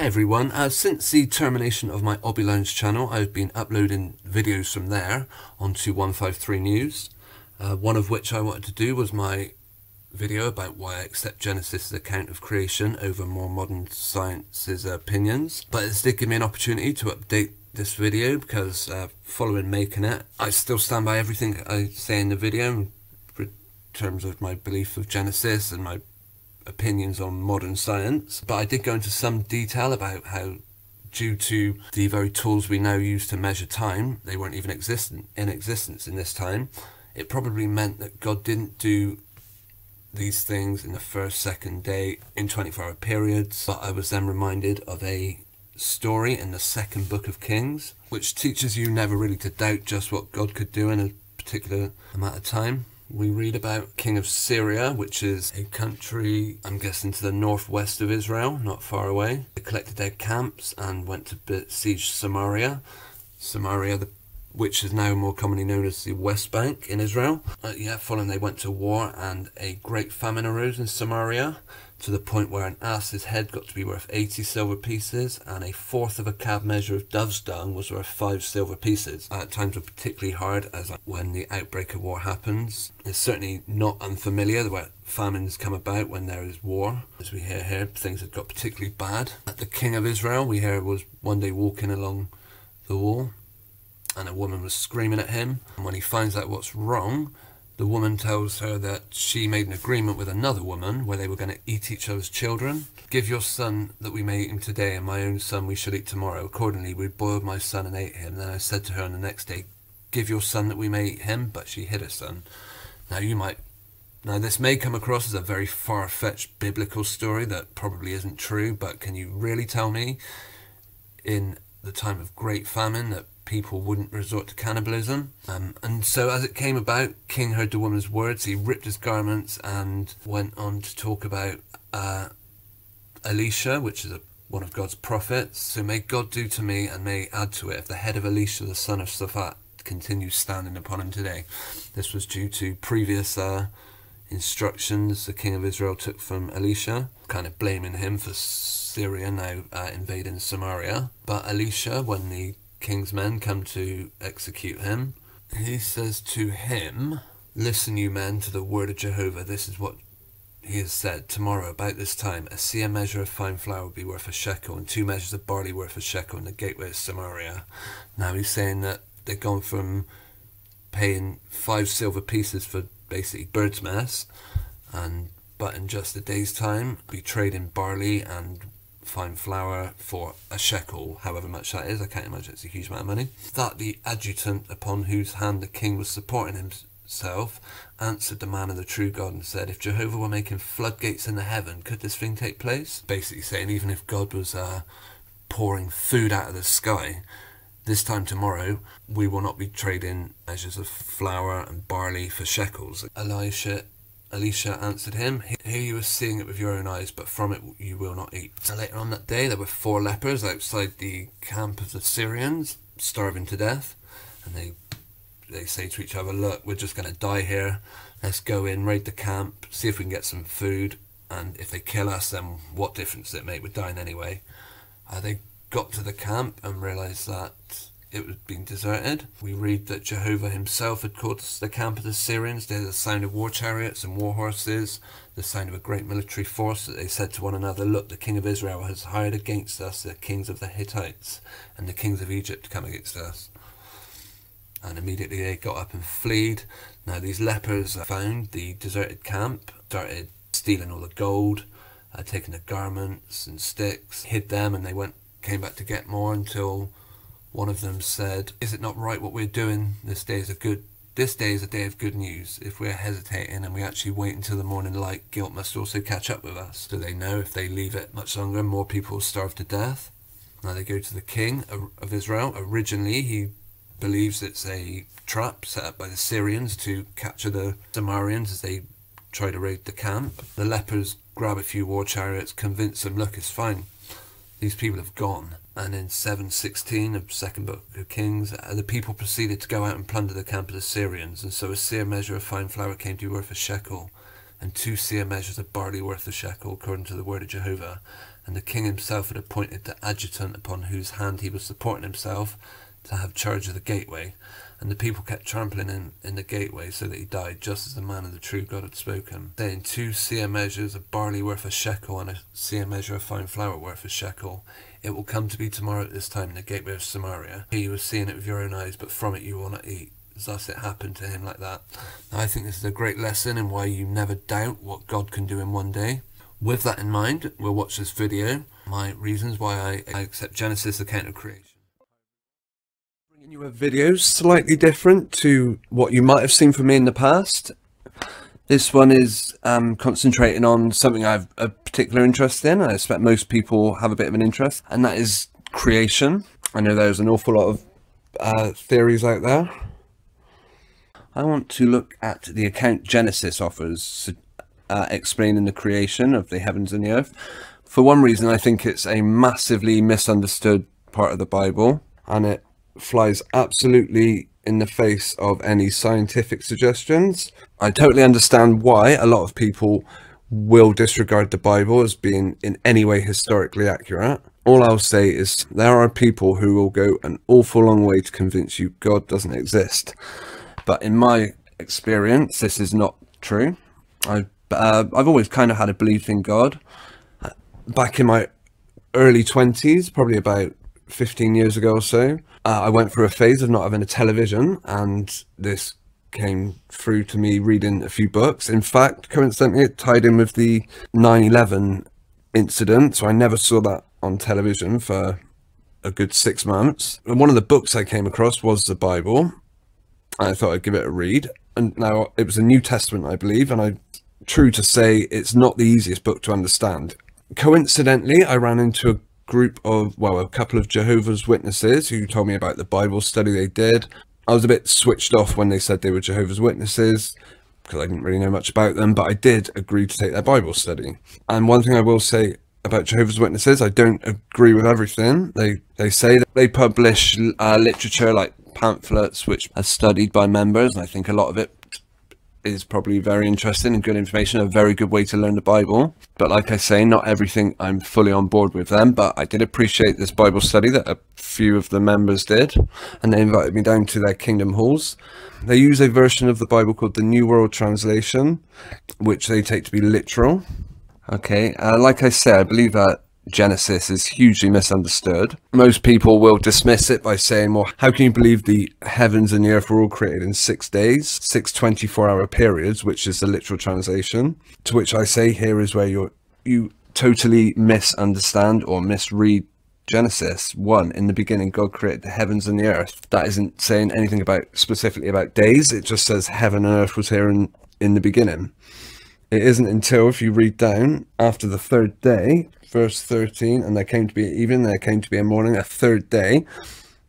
Hey everyone, since the termination of my ObeLines channel, I've been uploading videos from there onto 153 News. One of which I wanted to do was my video about why I accept Genesis' account of creation over more modern science's opinions. But this did give me an opportunity to update this video because following making it, I still stand by everything I say in the video in terms of my belief of Genesis and my opinions on modern science, but I did go into some detail about how, due to the very tools we now use to measure time, they weren't even in existence in this time. It probably meant that God didn't do these things in the first, second day in 24-hour periods, but I was then reminded of a story in the second book of Kings, which teaches you never really to doubt just what God could do in a particular amount of time. We read about King of Syria, which is a country, I'm guessing, to the northwest of Israel, not far away. They collected their camps and went to besiege Samaria. Which is now more commonly known as the West Bank in Israel. Following they went to war, and a great famine arose in Samaria, to the point where an ass's head got to be worth 80 silver pieces, and a fourth of a cab measure of dove's dung was worth 5 silver pieces. Times were particularly hard as when the outbreak of war happens. It's certainly not unfamiliar that famines come about when there is war. As we hear here, things have got particularly bad. The king of Israel, we hear, was one day walking along the wall, and a woman was screaming at him. And when he finds out what's wrong, the woman tells her that she made an agreement with another woman where they were going to eat each other's children. Give your son that we may eat him today, and my own son we shall eat tomorrow. Accordingly, we boiled my son and ate him. Then I said to her on the next day, give your son that we may eat him, but she hid her son. Now this may come across as a very far-fetched biblical story that probably isn't true, but can you really tell me in the time of great famine that people wouldn't resort to cannibalism? And so as it came about, King heard the woman's words. He ripped his garments and went on to talk about Elisha, which is one of God's prophets. So may God do to me, and may add to it, if the head of Elisha the son of Shaphat continues standing upon him today. This was due to previous instructions the king of Israel took from Elisha, kind of blaming him for Syria now invading Samaria. But Elisha, when the king's men come to execute him, he says to him, listen you men to the word of Jehovah. This is what he has said. Tomorrow about this time a seah measure of fine flour will be worth a shekel, and 2 measures of barley worth a shekel in the gateway of Samaria. Now he's saying that they've gone from paying 5 silver pieces for basically bird's mess, but in just a day's time be trading barley and fine flour for a shekel, however much that is. I can't imagine it's a huge amount of money. That the adjutant upon whose hand the king was supporting himself answered the man of the true God and said, if Jehovah were making floodgates in the heaven, could this thing take place? Basically saying, even if God was pouring food out of the sky, this time tomorrow we will not be trading measures of flour and barley for shekels. Elisha answered him, here you are seeing it with your own eyes, but from it you will not eat. So later on that day there were 4 lepers outside the camp of the Syrians, starving to death, and they say to each other, look, we're just going to die here, let's go in, raid the camp, see if we can get some food, and if they kill us, then what difference does it make? We're dying anyway. They got to the camp and realised that it was being deserted. We read that Jehovah himself had caused the camp of the Syrians to hear the sound of war chariots and war horses, the sound of a great military force, that they said to one another, look, the king of Israel has hired against us the kings of the Hittites and the kings of Egypt to come against us. And immediately they got up and fled. Now these lepers found the deserted camp, started stealing all the gold, taking the garments and sticks, hid them, and they came back to get more, until one of them said, is it not right what we're doing? This day is a day of good news. If we're hesitating and we actually wait until the morning light, guilt must also catch up with us. Do they know if they leave it much longer, more people will starve to death? Now they go to the king of Israel. Originally he believes it's a trap set up by the Syrians to capture the Samarians as they try to raid the camp. The lepers grab a few war chariots, convince them, look, it's fine, these people have gone. And in 7:16 of the second book of Kings, the people proceeded to go out and plunder the camp of the Syrians. And so a seah measure of fine flour came to be worth a shekel, and 2 seah measures of barley worth a shekel, according to the word of Jehovah. and the king himself had appointed the adjutant upon whose hand he was supporting himself to have charge of the gateway. And the people kept trampling in the gateway, so that he died, just as the man of the true God had spoken, saying, 2 seah measures of barley worth a shekel, and a seah measure of fine flour worth a shekel. It will come to be tomorrow at this time in the gateway of Samaria. Here you have seen it with your own eyes, but from it you will not eat. Thus it happened to him like that. Now, I think this is a great lesson in why you never doubt what God can do in one day. With that in mind, we'll watch this video, my reasons why I accept Genesis' account of creation. Bringing you a video slightly different to what you might have seen from me in the past. This one is concentrating on something I have a particular interest in. I expect most people have a bit of an interest, and that is creation. I know there's an awful lot of theories out there. I want to look at the account Genesis offers, explaining the creation of the heavens and the earth. For one reason, I think it's a massively misunderstood part of the Bible, and it flies absolutely in the face of any scientific suggestions. I totally understand why a lot of people will disregard the Bible as being in any way historically accurate. All I'll say is there are people who will go an awful long way to convince you God doesn't exist. But in my experience, this is not true. I've always kind of had a belief in God. Back in my early 20s, probably about 15 years ago or so, I went through a phase of not having a television, and this came through to me reading a few books. In fact, coincidentally, it tied in with the 9/11 incident, so I never saw that on television for a good 6 months. And one of the books I came across was the Bible. I thought I'd give it a read, and now it was a New Testament, I believe, and true to say, it's not the easiest book to understand. Coincidentally, I ran into a couple of Jehovah's Witnesses who told me about the Bible study they did. I was a bit switched off when they said they were Jehovah's Witnesses, because I didn't really know much about them, but I did agree to take their Bible study. And one thing I will say about Jehovah's Witnesses, I don't agree with everything. They say that they publish literature like pamphlets which are studied by members, and I think a lot of it is probably very interesting and good information, a very good way to learn the Bible. But like I say, not everything I'm fully on board with them, but I did appreciate this Bible study that a few of the members did, and they invited me down to their kingdom halls. They use a version of the Bible called the New World Translation, which they take to be literal. Okay, like I said, I believe that Genesis is hugely misunderstood. Most people will dismiss it by saying, well, how can you believe the heavens and the earth were all created in 6 days, 6 24-hour periods, which is the literal translation? To which I say, here is where you totally misunderstand or misread Genesis. 1, in the beginning, God created the heavens and the earth. That isn't saying anything specifically about days. It just says heaven and earth was here in the beginning. It isn't until, if you read down, after the 3rd day, verse 13, and there came to be an evening, there came to be a morning, a 3rd day.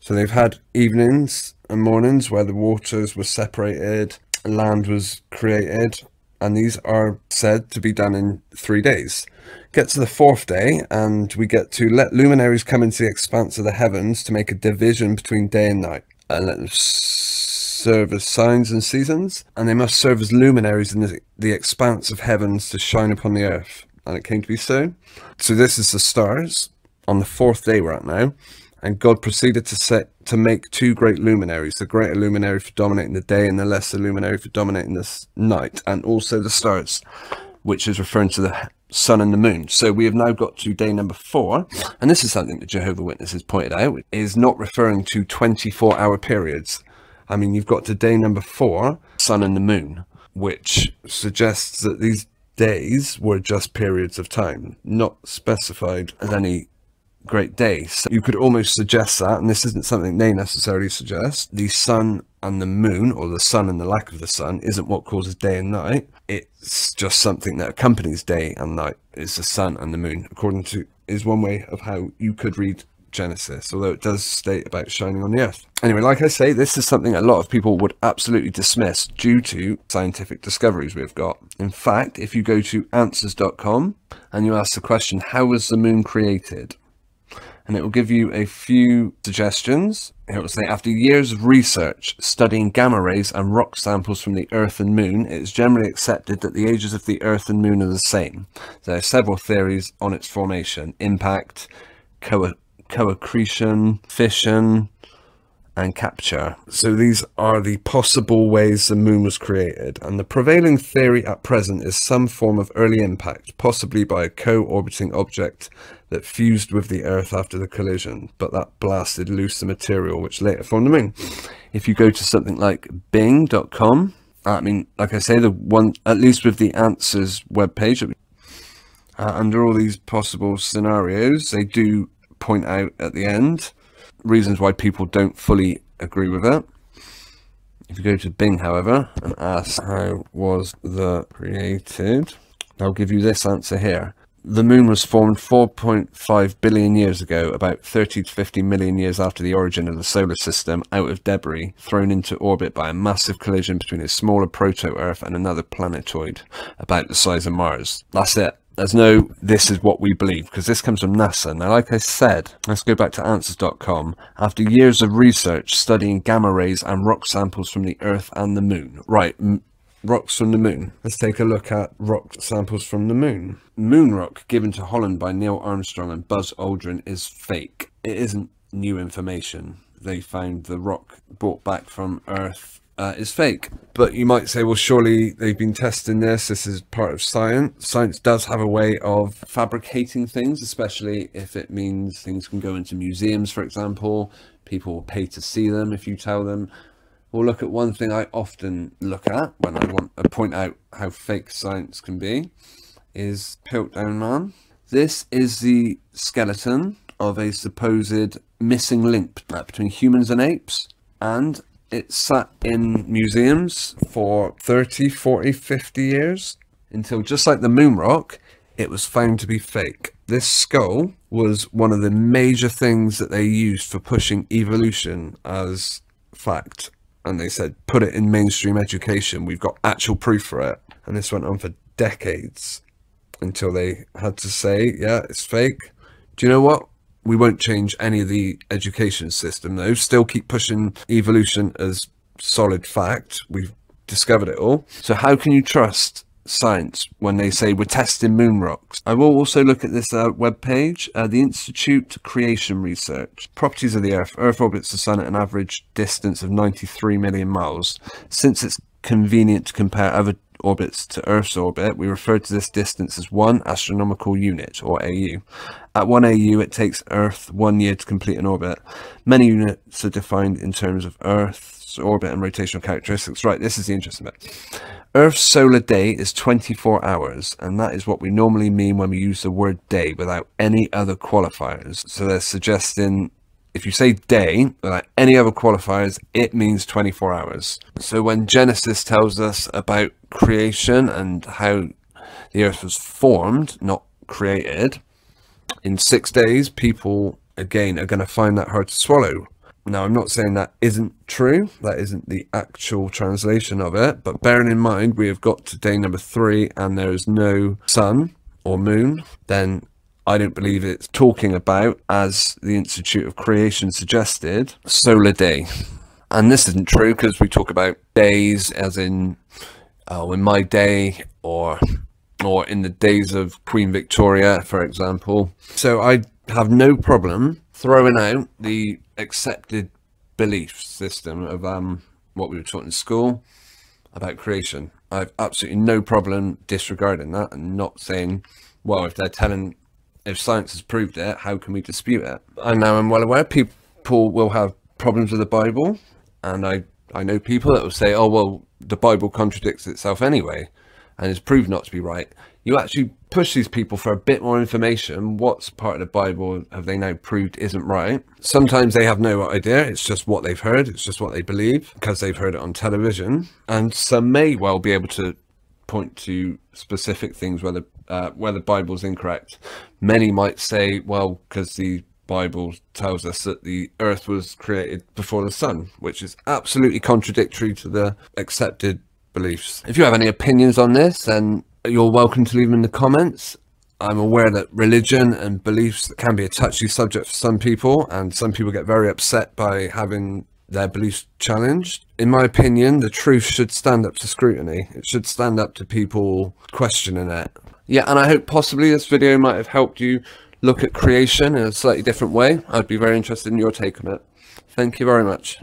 So they've had evenings and mornings where the waters were separated, land was created, and these are said to be done in 3 days. Get to the 4th day, and we get to let luminaries come into the expanse of the heavens to make a division between day and night, and let them serve as signs and seasons, and they must serve as luminaries in the expanse of heavens to shine upon the earth. And it came to be so. So this is the stars on the 4th day we're at now, and God proceeded to make 2 great luminaries, the greater luminary for dominating the day and the lesser luminary for dominating the night, and also the stars, which is referring to the sun and the moon. So we have now got to day number 4, and this is something that Jehovah's Witnesses pointed out, is not referring to 24-hour periods. I mean, you've got to day number 4, sun and the moon, which suggests that these days were just periods of time, not specified as any great day. So you could almost suggest that, and this isn't something they necessarily suggest, the sun and the moon, or the sun and the lack of the sun, isn't what causes day and night. It's just something that accompanies day and night. It's the sun and the moon, is one way of how you could read Genesis, although it does state about shining on the earth. Anyway, like I say, this is something a lot of people would absolutely dismiss due to scientific discoveries we've got. In fact, if you go to answers.com and you ask the question, how was the moon created? and it will give you a few suggestions. It will say, after years of research studying gamma rays and rock samples from the Earth and Moon, it is generally accepted that the ages of the Earth and Moon are the same. There are several theories on its formation: impact, co-accretion, fission, and capture. So these are the possible ways the moon was created, and the prevailing theory at present is some form of early impact, possibly by a co-orbiting object that fused with the Earth after the collision, but that blasted loose the material which later formed the moon. If you go to something like bing.com, I mean, like I say, the one, at least with the answers webpage, under all these possible scenarios, they do point out at the end reasons why people don't fully agree with it. If you go to Bing, however, and ask how was the created, they'll give you this answer here. The moon was formed 4.5 billion years ago, about 30 to 50 million years after the origin of the solar system, out of debris thrown into orbit by a massive collision between a smaller proto-Earth and another planetoid about the size of Mars. That's it. There's no, this is what we believe, because this comes from NASA. Now, like I said, let's go back to answers.com. After years of research studying gamma rays and rock samples from the Earth and the Moon. Right, rocks from the Moon. Let's take a look at rock samples from the Moon. Moon rock given to Holland by Neil Armstrong and Buzz Aldrin is fake. It isn't new information. They found the rock brought back from Earth is fake. But you might say, well, surely they've been testing this. This is part of science. Science does have a way of fabricating things, especially if it means things can go into museums, for example. People will pay to see them if you tell them. We'll look at one thing I often look at when I want to point out how fake science can be, is Piltdown Man. This is the skeleton of a supposed missing link between humans and apes, and it sat in museums for 30, 40, 50 years until, just like the moon rock, it was found to be fake. This skull was one of the major things that they used for pushing evolution as fact. And they said, put it in mainstream education. We've got actual proof for it. And this went on for decades until they had to say, yeah, it's fake. Do you know what? We won't change any of the education system, though. Still keep pushing evolution as solid fact. We've discovered it all. So how can you trust science when they say we're testing moon rocks? I will also look at this webpage, the Institute Creation Research. Properties of the Earth. Earth orbits the Sun at an average distance of 93 million miles. Since it's convenient to compare other orbits to Earth's orbit, we refer to this distance as 1 astronomical unit, or AU. At 1 AU, it takes Earth 1 year to complete an orbit. Many units are defined in terms of Earth's orbit and rotational characteristics. Right, this is the interesting bit. Earth's solar day is 24 hours, and that is what we normally mean when we use the word day without any other qualifiers. So they're suggesting, if you say day without any other qualifiers, it means 24 hours. So when Genesis tells us about creation and how the Earth was formed, not created, in 6 days, people, again, are going to find that hard to swallow. Now, I'm not saying that isn't true. That isn't the actual translation of it. But bearing in mind, we have got to day number 3 and there is no sun or moon, then I don't believe it's talking about, as the Institute of Creation suggested, solar day. And this isn't true because we talk about days as in my day, or in the days of Queen Victoria, for example. So I have no problem throwing out the accepted belief system of what we were taught in school about creation. I have absolutely no problem disregarding that and not saying, well, if science has proved it, how can we dispute it? And now I'm well aware people will have problems with the Bible, and I know people that will say, oh, well, the Bible contradicts itself anyway, and is proved not to be right. You actually push these people for a bit more information. What's part of the Bible have they now proved isn't right? Sometimes they have no idea. It's just what they've heard. It's just what they believe because they've heard it on television. And some may well be able to point to specific things where the Bible's incorrect. Many might say, well, because the Bible tells us that the Earth was created before the sun, which is absolutely contradictory to the accepted beliefs. If you have any opinions on this, then you're welcome to leave them in the comments. I'm aware that religion and beliefs can be a touchy subject for some people, and some people get very upset by having their beliefs challenged. In my opinion, the truth should stand up to scrutiny. It should stand up to people questioning it. Yeah, and I hope possibly this video might have helped you look at creation in a slightly different way. I'd be very interested in your take on it. Thank you very much.